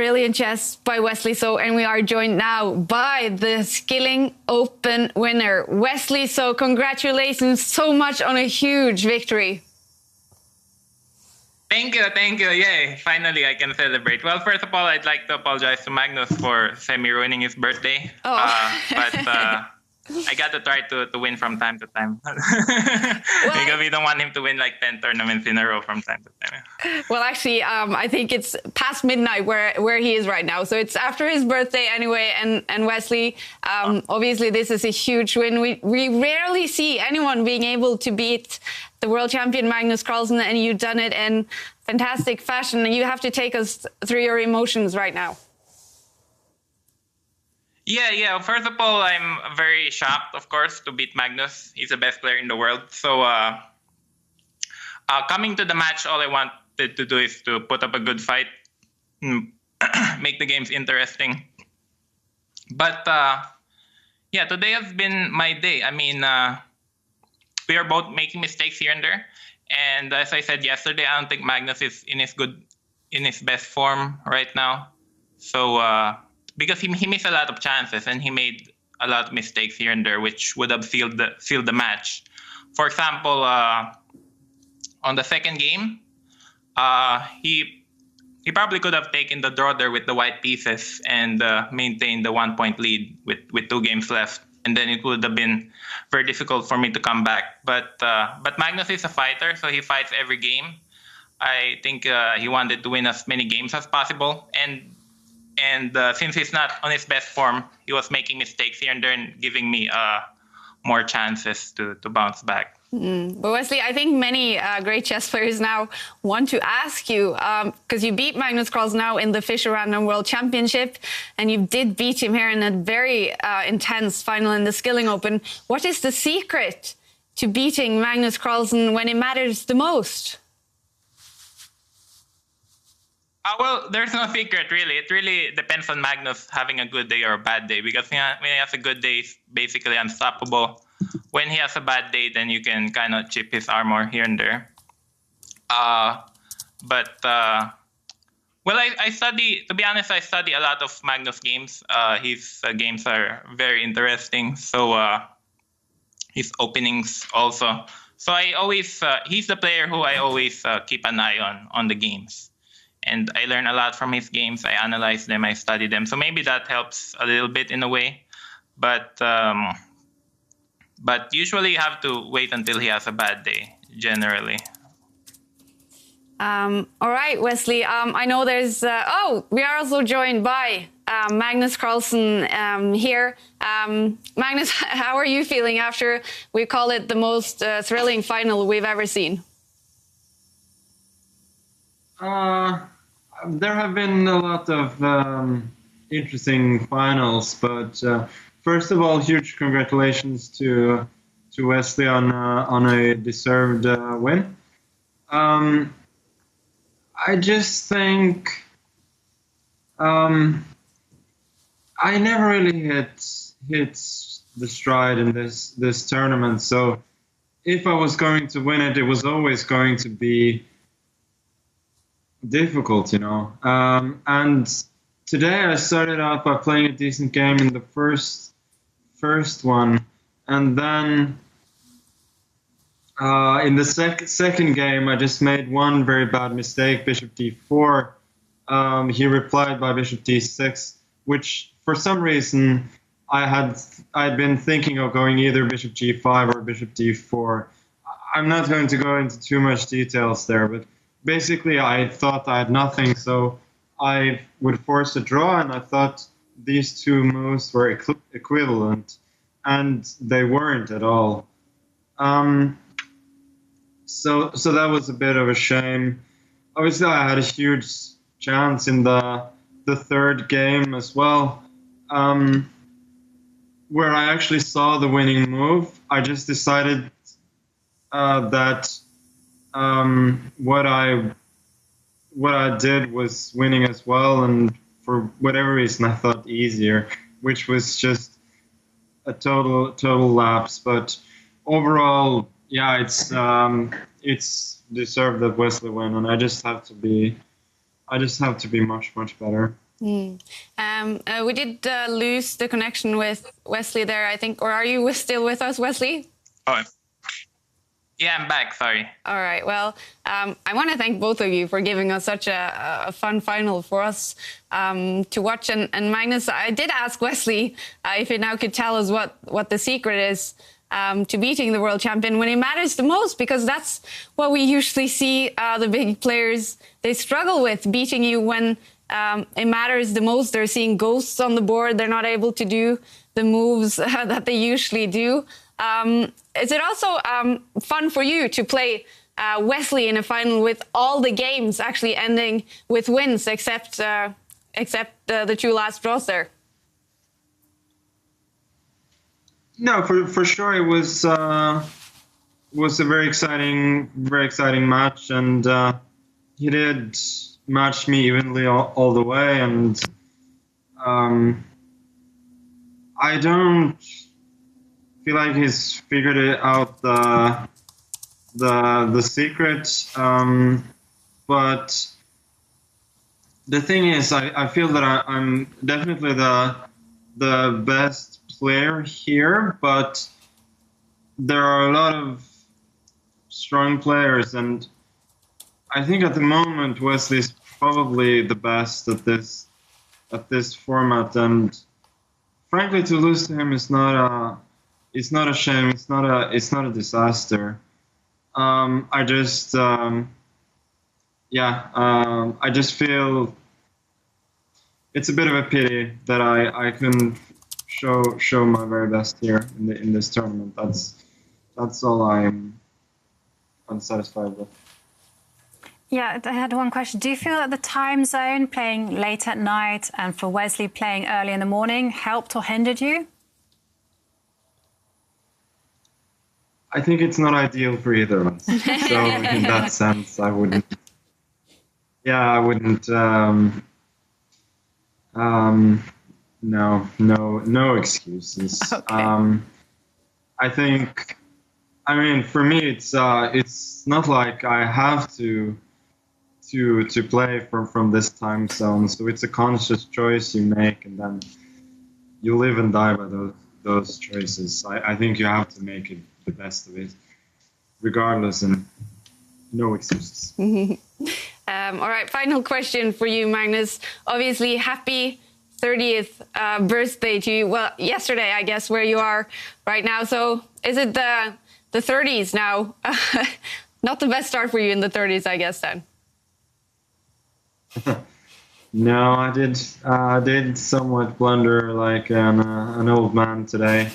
Brilliant chess by Wesley So, and we are joined now by the Skilling Open winner, Wesley So. Congratulations so much on a huge victory. Thank you. Yay, finally I can celebrate. Well, first of all, I'd like to apologize to Magnus for semi-ruining his birthday. But I got to try to win from time to time. Because we don't want him to win like 10 tournaments in a row from time to time. Well, actually, I think it's past midnight where he is right now. So it's after his birthday anyway. And Wesley, obviously this is a huge win. We rarely see anyone being able to beat the world champion Magnus Carlsen, and you've done it in fantastic fashion. You have to take us through your emotions right now. Yeah. First of all, I'm very shocked, of course, to beat Magnus. He's the best player in the world. So coming to the match, all I wanted to do is to put up a good fight, make the games interesting. But yeah, today has been my day. I mean, we are both making mistakes here and there. And as I said yesterday, I don't think Magnus is in his best form right now. So because he missed a lot of chances and he made a lot of mistakes here and there, which would have sealed the match. For example, on the second game, he probably could have taken the draw there with the white pieces and maintained the 1-point lead with 2 games left. And then it would have been very difficult for me to come back. But Magnus is a fighter, so he fights every game. I think he wanted to win as many games as possible. And since he's not on his best form, he was making mistakes here and there and giving me more chances to bounce back. But Wesley, I think many great chess players now want to ask you, because you beat Magnus Carlsen now in the Fischer Random World Championship, and you did beat him here in a very intense final in the Skilling Open. What is the secret to beating Magnus Carlsen when it matters the most? Well, there's no secret, really. It really depends on Magnus having a good day or a bad day, because when he has a good day, he's basically unstoppable. When he has a bad day, then you can kind of chip his armor here and there. Well, I study, to be honest, I study a lot of Magnus games. His games are very interesting. So his openings also. So I always, he's the player who I always keep an eye on the games. And I learn a lot from his games. I analyze them, I study them. So maybe that helps a little bit in a way. But usually you have to wait until he has a bad day, generally. All right, Wesley. I know there's... we are also joined by Magnus Carlsen here. Magnus, how are you feeling after we call it the most thrilling final we've ever seen? There have been a lot of interesting finals, but first of all, huge congratulations to Wesley on a deserved win. I just think I never really hit the stride in this tournament. So if I was going to win it, it was always going to be difficult, you know. And today I started out by playing a decent game in the first one, and then in the second game I just made one very bad mistake, bishop d4. He replied by bishop d6, which for some reason I'd been thinking of going either bishop g5 or bishop d4. I'm not going to go into too much details there, but basically I thought I had nothing, so I would force a draw, and I thought these two moves were equivalent, and they weren't at all. So that was a bit of a shame. Obviously, I had a huge chance in the third game as well, where I actually saw the winning move. I just decided that what I did was winning as well, and for whatever reason I thought easier, which was just a total lapse. But overall, yeah, it's deserved that Wesley win, and I just have to be much better. We did lose the connection with Wesley there, I think. Or are you still with us, Wesley? Oh, yeah, I'm back. Sorry. All right. Well, I want to thank both of you for giving us such a fun final for us to watch. And Magnus, I did ask Wesley if he now could tell us what the secret is to beating the world champion when it matters the most, because that's what we usually see the big players, they struggle with, beating you when it matters the most. They're seeing ghosts on the board. They're not able to do the moves that they usually do. Is it also fun for you to play Wesley in a final with all the games actually ending with wins except the two last draws there? No, for sure it was a very exciting match, and he did match me evenly all the way, and I don't feel like he's figured it out the secret, but the thing is, I feel that I'm definitely the best player here, but there are a lot of strong players, and I think at the moment Wesley's probably the best at this format, and frankly, to lose to him is not a shame. It's not a disaster. I just feel it's a bit of a pity that I couldn't show my very best here in this tournament. That's all I'm unsatisfied with. Yeah, I had one question. Do you feel that the time zone, playing late at night, and for Wesley playing early in the morning, helped or hindered you? I think it's not ideal for either of us. So in that sense, I wouldn't. Yeah, I wouldn't. No excuses. Okay. I think. I mean, for me, it's not like I have to play from this time zone. So it's a conscious choice you make, and then you live and die by those choices. I think you have to make it the best of it, regardless, and no excuses. All right, final question for you, Magnus. Obviously, happy 30th birthday to you. Well, yesterday, I guess, where you are right now. So is it the 30s now? Not the best start for you in the 30s, I guess, then. No, I did somewhat blunder like an old man today,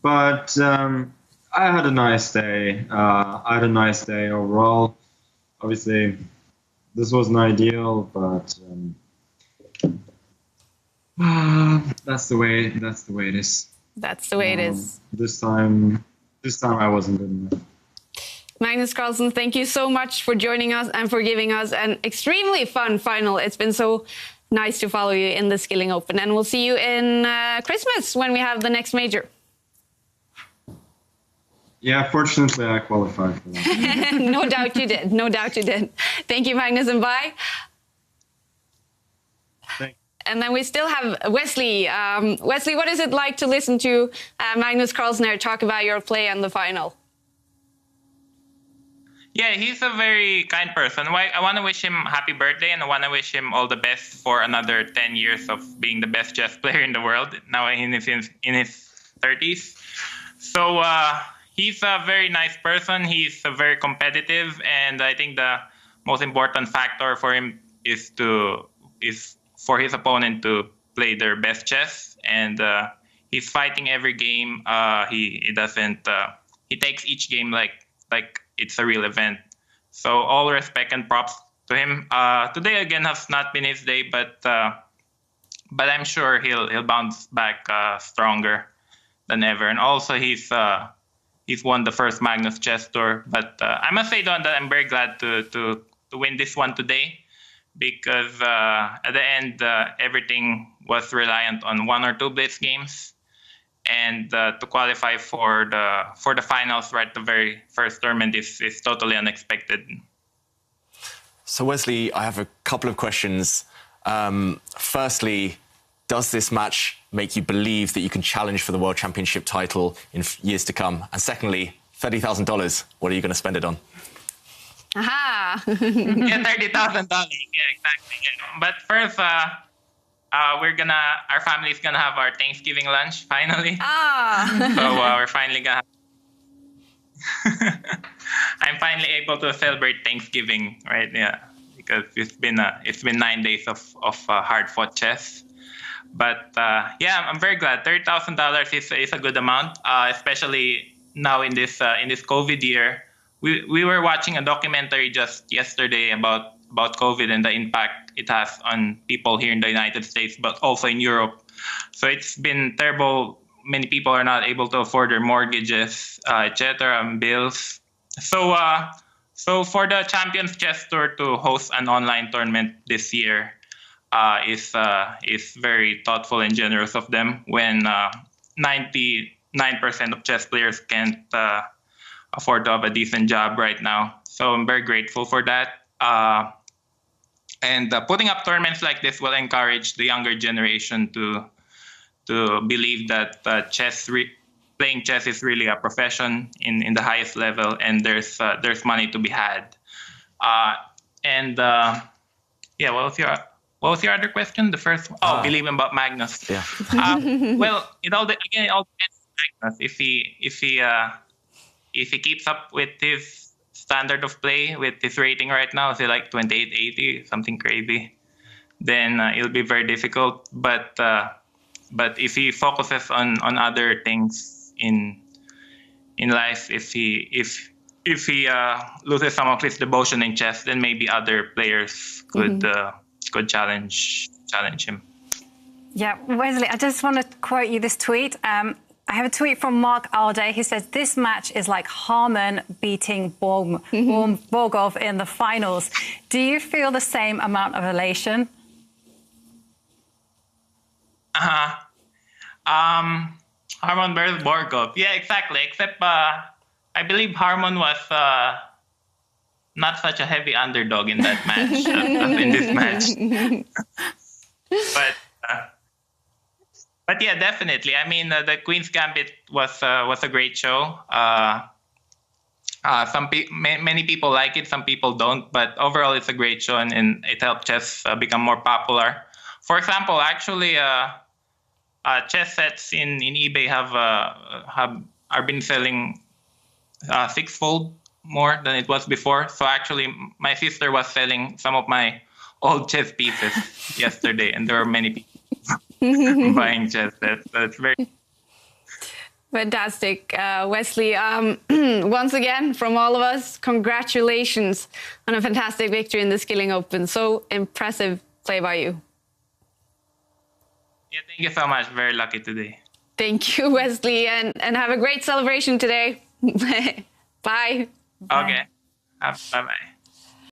but I had a nice day. I had a nice day overall. Obviously, this wasn't ideal, but that's the way it is. That's the way it is. This time I wasn't good enough. Magnus Carlsen, thank you so much for joining us and for giving us an extremely fun final. It's been so nice to follow you in the Skilling Open, and we'll see you in Christmas when we have the next major. Yeah, fortunately I qualified for that. No doubt you did. No doubt you did. Thank you, Magnus, and bye. And then we still have Wesley. Wesley, what is it like to listen to Magnus Carlsen talk about your play and the final? Yeah, he's a very kind person. I want to wish him happy birthday, and I want to wish him all the best for another 10 years of being the best chess player in the world, now in his 30s. So he's a very nice person. He's very competitive, and I think the most important factor for him is for his opponent to play their best chess, and he's fighting every game. He takes each game like it's a real event. So all respect and props to him. Today again has not been his day, but I'm sure he'll bounce back stronger than ever. And also he's won the first Magnus Chess Tour. But I must say though that I'm very glad to win this one today, because at the end everything was reliant on one or two blitz games. And to qualify for the finals right at the very first tournament is totally unexpected. So Wesley, I have a couple of questions. Firstly, does this match make you believe that you can challenge for the World Championship title in years to come? And secondly, $30,000, what are you going to spend it on? Aha! Yeah, $30,000. Yeah, exactly. Yeah. But first, our family's gonna have our Thanksgiving lunch finally. So we're finally gonna. I'm finally able to celebrate Thanksgiving, right? Yeah, because it's been 9 days of hard-fought chess. But yeah, I'm very glad. $30,000 is a good amount, especially now in this COVID year. We were watching a documentary just yesterday about COVID and the impact it has on people here in the United States, but also in Europe. So it's been terrible. Many people are not able to afford their mortgages, etc., and bills. So for the Champions Chess Tour to host an online tournament this year is very thoughtful and generous of them. When 99% of chess players can't afford to have a decent job right now. So I'm very grateful for that. And putting up tournaments like this will encourage the younger generation to believe that playing chess is really a profession in the highest level, and there's money to be had. Yeah, what was your other question? The first one? Believing about Magnus. Yeah. Well, it all depends on Magnus. If he keeps up with his standard of play, with his rating right now, say like 2880, something crazy, then it'll be very difficult. But if he focuses on other things in life, if he loses some of his devotion in chess, then maybe other players could challenge him. Yeah, Wesley, I just want to quote you this tweet. I have a tweet from Mark Alday. He says, this match is like Harman beating Borgov in the finals. Do you feel the same amount of elation? Harman versus Borgov. Yeah, exactly. Except I believe Harman was not such a heavy underdog in that match as in this match. But yeah, definitely. I mean, the Queen's Gambit was a great show. Many people like it, some people don't. But overall, it's a great show, and it helped chess become more popular. For example, actually, chess sets in eBay are been selling sixfold more than it was before. So actually, my sister was selling some of my old chess pieces yesterday, and there were many people buying chess sets. So it's very fantastic. Wesley, once again, from all of us, congratulations on a fantastic victory in the Skilling Open. So impressive play by you. Yeah, thank you so much. Very lucky today. Thank you, Wesley, and have a great celebration today. Bye. Okay. Bye-bye.